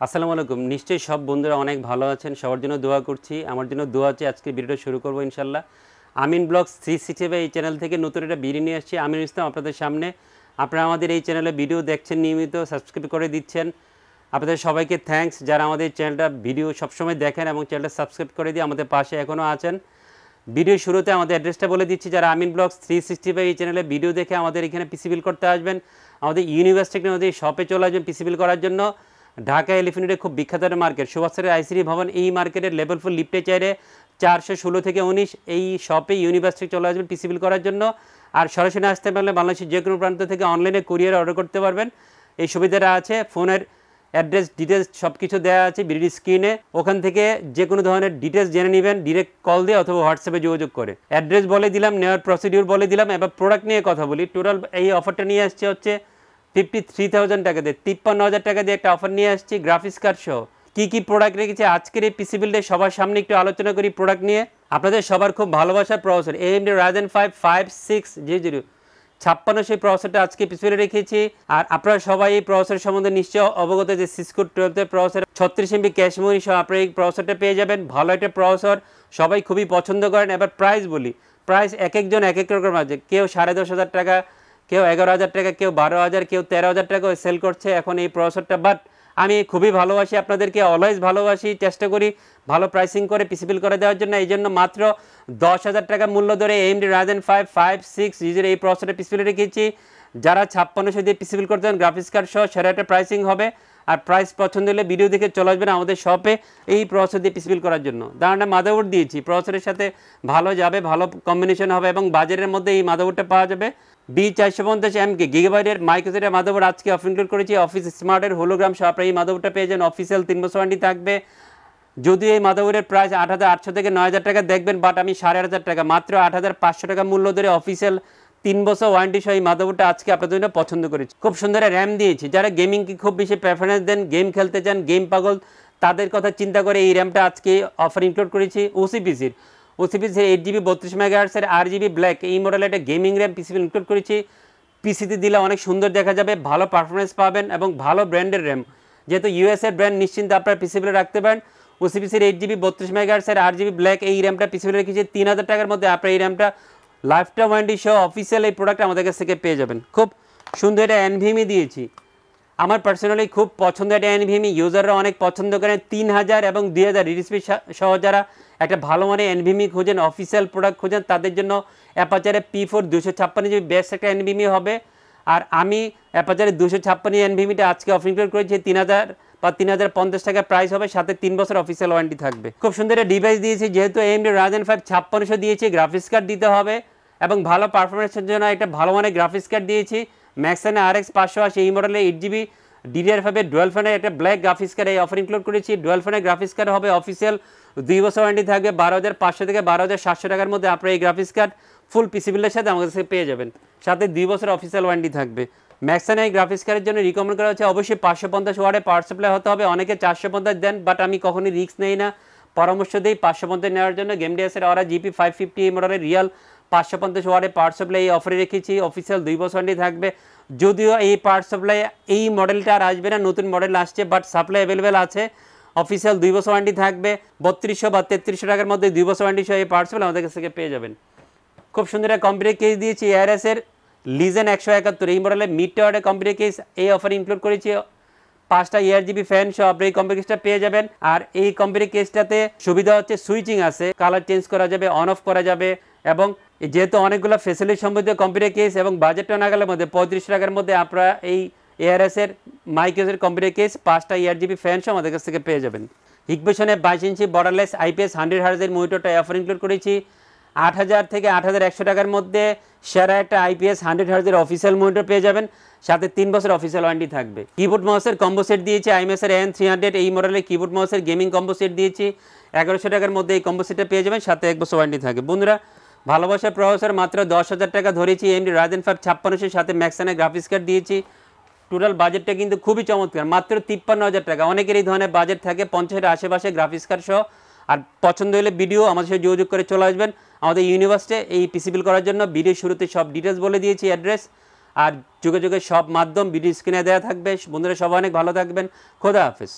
আসসালামু আলাইকুম। নিশ্চয়ই সব বন্ধুরা অনেক ভালো আছেন। সবার জন্য দোয়া করছি। আমার জন্য দোয়া আছে। আজকে ভিডিওটা শুরু করব ইনশাআল্লাহ। আমিন ব্লগস 365 এই চ্যানেল থেকে নতুন একটা ভিডিও নিয়ে আসছি। আমিনুল ইসলাম আপনাদের সামনে। আপনারা আমাদের এই চ্যানেলে ভিডিও দেখছেন নিয়মিত, সাবস্ক্রাইব করে দিচ্ছেন। আপনাদের সবাইকে থ্যাঙ্কস যারা আমাদের চ্যানেলটা ভিডিও সবসময় দেখেন এবং চ্যানেলটা সাবস্ক্রাইব করে দিয়ে আমাদের পাশে এখনও আছেন। ভিডিও শুরুতে আমাদের অ্যাড্রেসটা বলে দিচ্ছি। যারা আমিন ব্লগস 365 এই চ্যানেলে ভিডিও দেখে আমাদের এখানে পিসি বিল করতে আসবেন, আমাদের ইউনিভার্স টেকনোলজি শপে চলে আসবেন পিসি বিল করার জন্য। ঢাকা এলিফ্যান্ট রোডে খুব বিখ্যাত একটা মার্কেট, সুভাষচন্দ্র আইসিডি ভবন। এই মার্কেটের লেভেল 4 লিফটে চাইলে 416 থেকে 19 এই শপে ইউনিভার্সিটি চলে আসবেন পিসি বিল করার জন্য। আর সরাসরি আসতে পারলে বাংলাদেশের যে কোনো প্রান্ত থেকে অনলাইনে কুরিয়ার অর্ডার করতে পারবেন। এই সুবিধাটা আছে। ফোনের অ্যাড্রেস ডিটেলস সব কিছু দেওয়া আছে ভিডিও স্ক্রিনে। ওখান থেকে যে কোনো ধরনের ডিটেলস জেনে নেবেন ডিরেক্ট কল দিয়ে অথবা হোয়াটসঅ্যাপে যোগাযোগ করে। অ্যাড্রেস বলে দিলাম, নেওয়ার প্রসিডিউর বলে দিলাম। এবার প্রোডাক্ট নিয়ে কথা বলি। টোটাল এই অফারটা নিয়ে আসছে হচ্ছে 53,000 টাকা দিয়ে, 53,000 টাকা দিয়ে একটা অফার নিয়ে আসছি গ্রাফিক্স কার্ড সহ। কী প্রোডাক্ট রেখেছি আজকের এই পিসি বিল্ডে সবার সামনে একটু আলোচনা করি প্রোডাক্ট নিয়ে। আপনাদের সবার খুব ভালোবাসার প্রসেসর AMD Ryzen 5 5600 56 সেই প্রসেসরটা আজকে পিসি বিল্ডে রেখেছি। আর আপনারা সবাই এই প্রসেসর সম্বন্ধে নিশ্চয় অবগত যে Cisco 12 processor 36 MB cache memory সহ আপনারা এই প্রসেসরটা পেয়ে যাবেন। ভালো একটা প্রসেসর, সবাই খুবই পছন্দ করেন। এবার প্রাইস বলি। প্রাইস এক একজন এক এক রকম আছে। কেউ 10,500 টাকা, কেউ 11,000 টাকা, কেউ 12,000, কেউ 13,000 টাকাও সেল করছে এখন এই প্রসেসরটা। বাট আমি খুবই ভালোবাসি আপনাদেরকে, অলওয়েজ ভালোবাসি, চেষ্টা করি ভালো প্রাইসিং করে পিসি বিল করে দেওয়ার জন্য। এই জন্য মাত্র 10,000 টাকা মূল্য ধরে AMD Ryzen 5 5600 এই প্রসেসরে পিসি বিল রেখেছি। যারা 5600 দিয়ে পিসি বিল করতে চান গ্রাফিক্স কার্ড সহ সেটা একটা প্রাইসিং হবে। আর প্রাইস পছন্দ হলে ভিডিও দেখে চলে আসবেন আমাদের শপে এই প্রসেসর দিয়ে পিসি বিল করার জন্য। দাঁড়ানো মাদারবোর্ড দিয়েছি, প্রসেসরের সাথে ভালো যাবে, ভালো কম্বিনেশন হবে এবং বাজারের মধ্যে এই মাদারবোর্ডটা পাওয়া যাবে। B450MK গিগাবাইটের মাইক্রোসেটের মাদারবোর্ড আজকে অফ ইনক্লুড করেছি। অফিস স্মার্টের হোলোগ্রাম সহ আপনারা এই মাদারবোর্ডটা পেয়ে যান। অফিসিয়াল 3 বছর ওয়ারেন্টি থাকবে। যদিও এই মাদারবোর্ডের প্রাইস 8,800 থেকে 9,000 টাকা দেখবেন, বাট আমি 5,500 টাকা মাত্র 8,500 টাকা মূল্য ধরে অফিসিয়াল 3 বছর ওয়ারেন্টি সহ এই মাদারবোর্ডটা আজকে আপনাদের জন্য পছন্দ করেছি। খুব সুন্দর র্যাম দিয়েছি। যারা গেমিংকে খুব বেশি প্রেফারেন্স দেন, গেম খেলতে চান, গেম পাগল, তাদের কথা চিন্তা করে এই র্যামটা আজকে অফার ইনক্লুড করেছি। ওসিপিসির 8GB 32 MHz RGB ব্ল্যাক এই মডেলের একটা গেমিং র্যাম পিসি ইনক্লুড করেছি। পিসিতে দিলে অনেক সুন্দর দেখা যাবে, ভালো পারফরমেন্স পাবেন এবং ভালো ব্র্যান্ডের র্যাম। যেহেতু ইউএসএর ব্র্যান্ড নিশ্চিন্তে আপনারা পিসিবিলে রাখতে পারেন। ওসিপিসির 8GB 32 MHz RGB ব্ল্যাক এই র্যামটা পিসিবিলে রেখেছি 3,000 টাকার মধ্যে। আপনারা এই র্যামটা লাইফ টাইম ওয়ারেন্টি সহ অফিসিয়াল এই প্রোডাক্ট আমাদের কাছ থেকে পেয়ে যাবেন। খুব সুন্দর একটা NVMe দিয়েছি। আমার পার্সোনালি খুব পছন্দ একটা NVMe, ইউজাররা অনেক পছন্দ করেন। 3,000 এবং 2,000 রিডিসপি সহ যারা একটা ভালো মানে NVMe খোঁজেন, অফিসিয়াল প্রোডাক্ট খোঁজেন, তাদের জন্য অ্যাপাচারে P4 256GB বেস্ট একটা NVMe হবে। আর আমি অ্যাপাচারে 256 NVMeটা আজকে অফার ইনক্লুড করেছি 3,000 বা 3,050 টাকা প্রাইস হবে, সাথে 3 বছর অফিসিয়াল ওয়ারেন্টি থাকবে। খুব সুন্দর একটা ডিভাইস দিয়েছি। যেহেতু AMD Ryzen 5 5600 দিয়েছি, গ্রাফিক্স কার্ড দিতে হবে এবং ভালো পারফরমেন্সের জন্য একটা ভালো মানের গ্রাফিক্স কার্ড দিয়েছি। ম্যাক্সানে RX 580 এই মডেলে 8GB DDR5 ডুয়াল ফ্যানের একটা ব্ল্যাক গ্রাফিক্স কার্ড এই অফার ইনক্লুড করেছি। ডুয়াল ফ্যানের গ্রাফিক্স কার্ড হবে অফিসিয়াল 2 বছর ওয়ারেন্টি থাকবে। 12,500 থেকে 12,700 টাকার মধ্যে আপনারা এই গ্রাফিক্স কার্ড ফুল পিসি বিলের সাথে আমাদের কাছে পেয়ে যাবেন, সাথে 2 বছর অফিসিয়াল ওয়ারেন্টি থাকবে। ম্যাক্সানে এই গ্রাফিক্স কার্ডের জন্য রিকমেন্ড করা হচ্ছে অবশ্যই 550 ওয়াটের পাওয়ার সাপ্লাই হতে হবে। অনেকে 450 দেন, বাট আমি কখনোই রিস্ক নেই না, পরামর্শ দিই 550 নেওয়ার জন্য। গেমডিএসের ওরা GP 550 এই মডেলের রিয়াল 550 ওয়াটের পাওয়ার সাপ্লাই এই অফারে রেখেছি। অফিসিয়াল 2 বছর ওয়ারেন্টি থাকবে। যদিও এই পাওয়ার সাপ্লাই এই মডেলটা আর আসবে না, নতুন মডেল আসছে, বাট সাপ্লাই অ্যাভেলেবেল আছে। অফিসিয়াল 2 বছর ওয়ারেন্টি থাকবে। 3200 বা 3300 টাকার মধ্যে 2 বছর ওয়ারেন্টি সহ এই পাওয়ার সাপ্লাই আমাদের কাছ থেকে পেয়ে যাবেন। খুব সুন্দর একটা কম্পিউটার কেস দিয়েছি ARS-এর লিজেন 171 এই মডেলের মিড টাওয়ারের কম্পিউটার কেস এই অফার ইনক্লুড করেছি। 5টা ARGB ফ্যান সহ আপনি এই কম্পিউটার কেসটা পেয়ে যাবেন। আর এই কম্পিউটার কেসটাতে সুবিধা হচ্ছে সুইচিং আছে, কালার চেঞ্জ করা যাবে, অন অফ করা যাবে। এবং যেহেতু অনেকগুলো ফ্যাসিলিটি সম্বন্ধিত কম্পিউটার কেস এবং বাজেটটা নাগালের মধ্যে 35 টাকার মধ্যে আপনারা এই ARS-এর মাইক্রোসের কম্পিউটার কেস 5টা ARGB ফ্যান সহ আমাদের কাছ থেকে পেয়ে যাবেন। হিকভিশনের 22 ইঞ্চি বর্ডারলেস IPS 100 Hz মনিটরটা অফার ইনক্লুড করেছি। 8,000 থেকে 8,100 টাকার মধ্যে সেরা একটা IPS 100 Hz অফিসিয়াল মনিটর পেয়ে যাবেন, সাথে 3 বছর অফিসিয়াল ওয়ারেন্টি থাকবে। কিবোর্ড মাউসের কম্বো সেট দিয়েছি IMS-এর AN300 এই মডেলের কিবোর্ড মাউসের গেমিং কম্বো সেট দিয়েছি। 1,100 টাকার মধ্যে এই কম্বো সেটটা পেয়ে যাবেন, সাথে 1 বছর ওয়ারেন্টি থাকবে। বন্ধুরা, ভালোবাসার প্রসেসর মাত্র 10,000 টাকা ধরেছি। AMD Ryzen 5 5600 সাথে ম্যাক্সানে গ্রাফিক্স কার্ড দিয়েছি। টোটাল বাজেটটা কিন্তু খুবই চমৎকার, মাত্র 53,000 টাকা। অনেকের এই ধরনের বাজেট থাকে 50-এর আশেপাশে গ্রাফিক্স কার্ড সহ। আর পছন্দ হলে ভিডিও আমাদের সাথে যোগাযোগ করে চলে আসবেন আমাদের ইউনিভার্সিটি এই পিসি বিল করার জন্য। ভিডিও শুরুতে সব ডিটেলস বলে দিয়েছি, অ্যাড্রেস আর যোগাযোগের সব মাধ্যম ভিডিও স্ক্রিনে দেওয়া থাকবে। বন্ধুরা সবাই অনেক ভালো থাকবেন। খোদা হাফেজ।